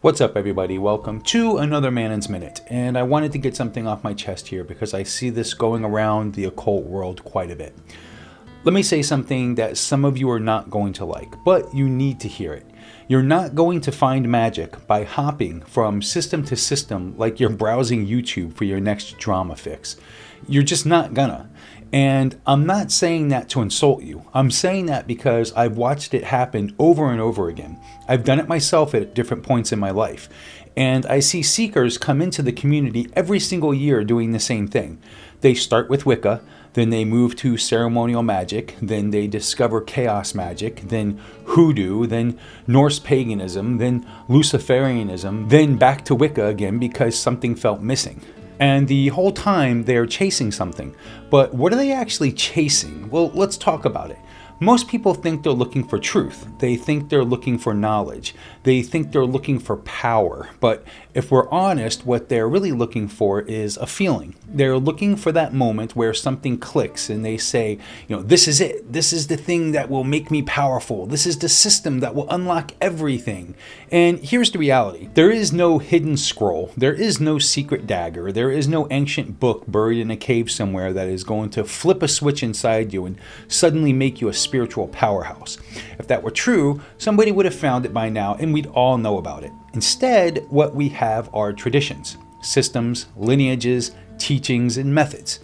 What's up, everybody? Welcome to another Manon's Minute. And I wanted to get something off my chest here because I see this going around the occult world quite a bit. Let me say something that some of you are not going to like, but you need to hear it. You're not going to find magic by hopping from system to system like you're browsing YouTube for your next drama fix. You're just not gonna. And I'm not saying that to insult you. I'm saying that because I've watched it happen over and over again. I've done it myself at different points in my life. And I see seekers come into the community every single year doing the same thing. They start with Wicca, then they move to ceremonial magic, then they discover chaos magic, then hoodoo, then Norse paganism, then Luciferianism, then back to Wicca again because something felt missing. And the whole time they're chasing something. But what are they actually chasing? Well, let's talk about it. Most people think they're looking for truth. They think they're looking for knowledge. They think they're looking for power. But if we're honest, what they're really looking for is a feeling. They're looking for that moment where something clicks and they say, this is it. This is the thing that will make me powerful. This is the system that will unlock everything. And here's the reality. There is no hidden scroll. There is no secret dagger. There is no ancient book buried in a cave somewhere that is going to flip a switch inside you and suddenly make you a spiritual powerhouse. If that were true, somebody would have found it by now and we'd all know about it. Instead, what we have are traditions, systems, lineages, teachings, and methods.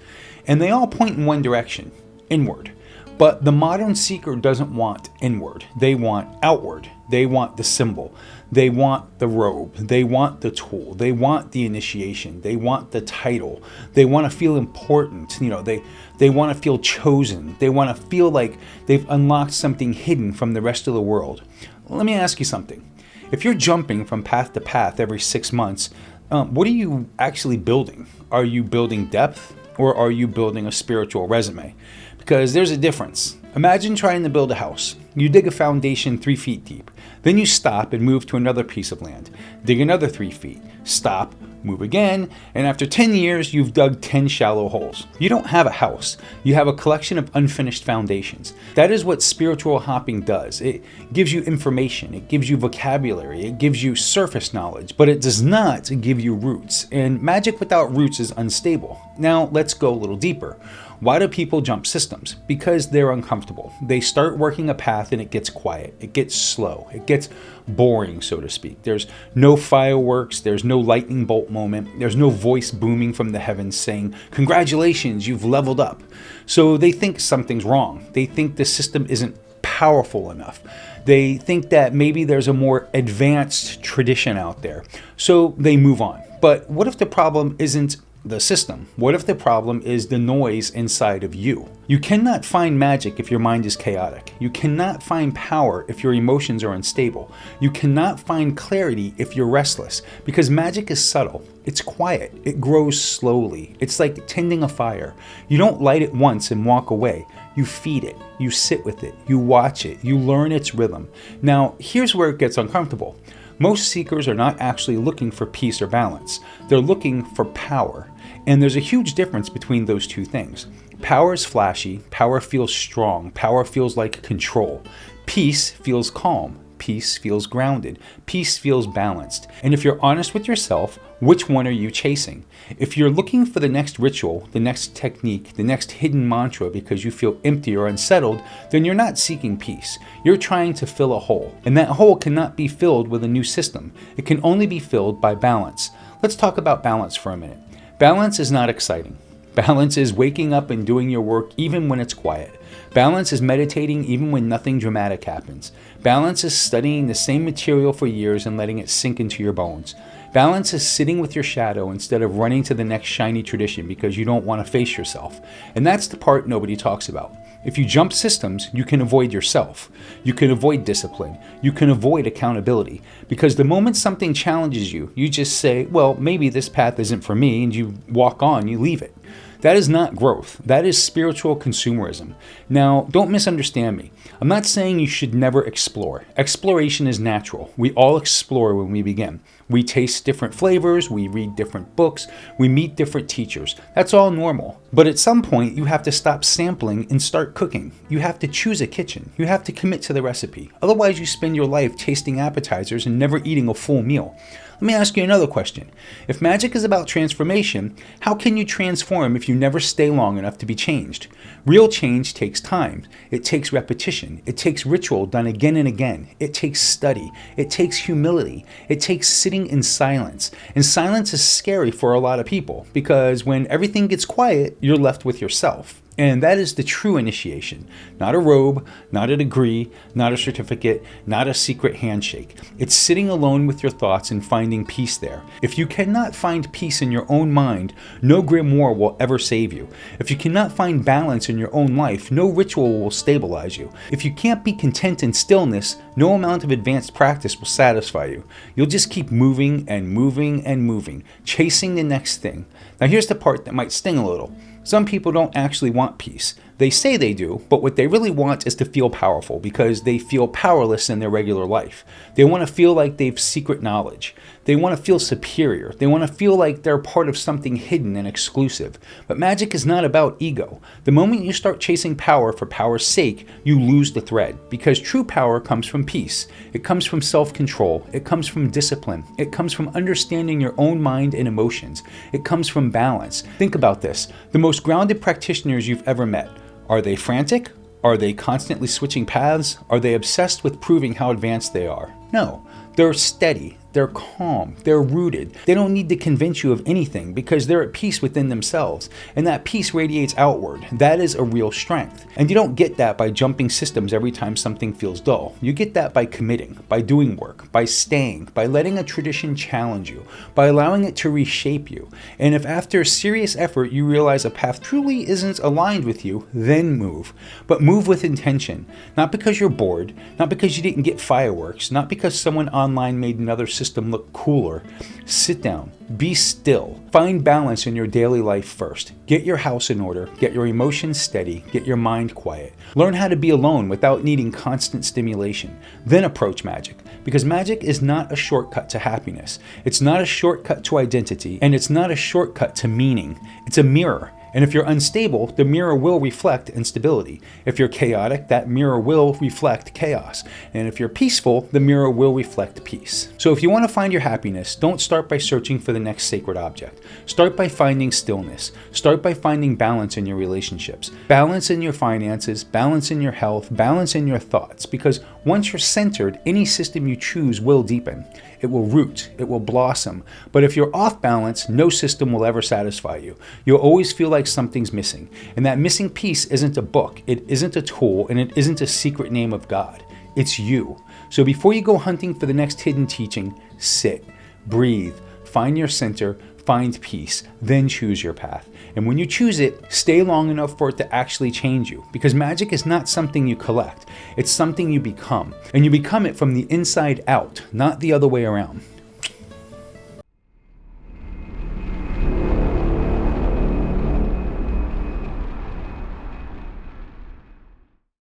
And they all point in one direction, inward. But the modern seeker doesn't want inward. They want outward. They want the symbol. They want the robe. They want the tool. They want the initiation. They want the title. They want to feel important. They want to feel chosen. They want to feel like they've unlocked something hidden from the rest of the world. Let me ask you something. If you're jumping from path to path every 6 months, what are you actually building? Are you building depth or are you building a spiritual resume? Because there's a difference. Imagine trying to build a house. You dig a foundation 3 feet deep. Then you stop and move to another piece of land. Dig another 3 feet. Stop, move again, and after 10 years, you've dug 10 shallow holes. You don't have a house. You have a collection of unfinished foundations. That is what spiritual hopping does. It gives you information. It gives you vocabulary. It gives you surface knowledge, but it does not give you roots. And magic without roots is unstable. Now, let's go a little deeper. Why do people jump systems? Because they're uncomfortable. They start working a path and it gets quiet. It gets slow. It gets boring, so to speak. There's no fireworks. There's no lightning bolt moment. There's no voice booming from the heavens saying, "Congratulations, you've leveled up." So they think something's wrong. They think the system isn't powerful enough. They think that maybe there's a more advanced tradition out there. So they move on. But what if the problem isn't the system? What if the problem is the noise inside of you? You cannot find magic if your mind is chaotic. You cannot find power if your emotions are unstable. You cannot find clarity if you're restless, because magic is subtle. It's quiet. It grows slowly. It's like tending a fire. You don't light it once and walk away. You feed it. You sit with it. You watch it. You learn its rhythm. Now, here's where it gets uncomfortable. Most seekers are not actually looking for peace or balance. They're looking for power. And there's a huge difference between those two things. Power is flashy. Power feels strong. Power feels like control. Peace feels calm. Peace feels grounded. Peace feels balanced. And if you're honest with yourself, which one are you chasing? If you're looking for the next ritual, the next technique, the next hidden mantra because you feel empty or unsettled, then you're not seeking peace. You're trying to fill a hole. And that hole cannot be filled with a new system. It can only be filled by balance. Let's talk about balance for a minute. Balance is not exciting. Balance is waking up and doing your work even when it's quiet. Balance is meditating even when nothing dramatic happens. Balance is studying the same material for years and letting it sink into your bones. Balance is sitting with your shadow instead of running to the next shiny tradition because you don't want to face yourself. And that's the part nobody talks about. If you jump systems, you can avoid yourself. You can avoid discipline. You can avoid accountability. Because the moment something challenges you, you just say, well, maybe this path isn't for me, and you walk on, you leave it. That is not growth. That is spiritual consumerism. Now, don't misunderstand me. I'm not saying you should never explore. Exploration is natural. We all explore when we begin. We taste different flavors, we read different books, we meet different teachers. That's all normal. But at some point, you have to stop sampling and start cooking. You have to choose a kitchen. You have to commit to the recipe. Otherwise, you spend your life tasting appetizers and never eating a full meal. Let me ask you another question. If magic is about transformation, how can you transform if you never stay long enough to be changed? Real change takes time. It takes repetition. It takes ritual done again and again. It takes study. It takes humility. It takes sitting in silence. And silence is scary for a lot of people because when everything gets quiet, you're left with yourself. And that is the true initiation. Not a robe, not a degree, not a certificate, not a secret handshake. It's sitting alone with your thoughts and finding peace there. If you cannot find peace in your own mind, no grimoire will ever save you. If you cannot find balance in your own life, no ritual will stabilize you. If you can't be content in stillness, no amount of advanced practice will satisfy you. You'll just keep moving and moving and moving, chasing the next thing. Now here's the part that might sting a little. Some people don't actually want peace. They say they do, but what they really want is to feel powerful because they feel powerless in their regular life. They want to feel like they've secret knowledge. They want to feel superior. They want to feel like they're part of something hidden and exclusive. But magic is not about ego. The moment you start chasing power for power's sake, you lose the thread because true power comes from peace. It comes from self-control. It comes from discipline. It comes from understanding your own mind and emotions. It comes from balance. Think about this. The most grounded practitioners you've ever met. Are they frantic? Are they constantly switching paths? Are they obsessed with proving how advanced they are? No, they're steady. They're calm, they're rooted. They don't need to convince you of anything because they're at peace within themselves. And that peace radiates outward. That is a real strength. And you don't get that by jumping systems every time something feels dull. You get that by committing, by doing work, by staying, by letting a tradition challenge you, by allowing it to reshape you. And if after serious effort you realize a path truly isn't aligned with you, then move. But move with intention. Not because you're bored, not because you didn't get fireworks, not because someone online made another system look cooler. Sit down, be still, find balance in your daily life first. Get your house in order, get your emotions steady, get your mind quiet. Learn how to be alone without needing constant stimulation. Then approach magic, because magic is not a shortcut to happiness. It's not a shortcut to identity, and it's not a shortcut to meaning. It's a mirror. And if you're unstable, the mirror will reflect instability. If you're chaotic, that mirror will reflect chaos. And if you're peaceful, the mirror will reflect peace. So if you want to find your happiness, don't start by searching for the next sacred object. Start by finding stillness. Start by finding balance in your relationships. Balance in your finances, balance in your health, balance in your thoughts. Because once you're centered, any system you choose will deepen. It will root, it will blossom. But if you're off balance, no system will ever satisfy you. You'll always feel like something's missing. And that missing piece isn't a book, it isn't a tool, and it isn't a secret name of God. It's you. So before you go hunting for the next hidden teaching, sit, breathe, find your center, find peace, then choose your path. And when you choose it, stay long enough for it to actually change you. Because magic is not something you collect. It's something you become. And you become it from the inside out, not the other way around.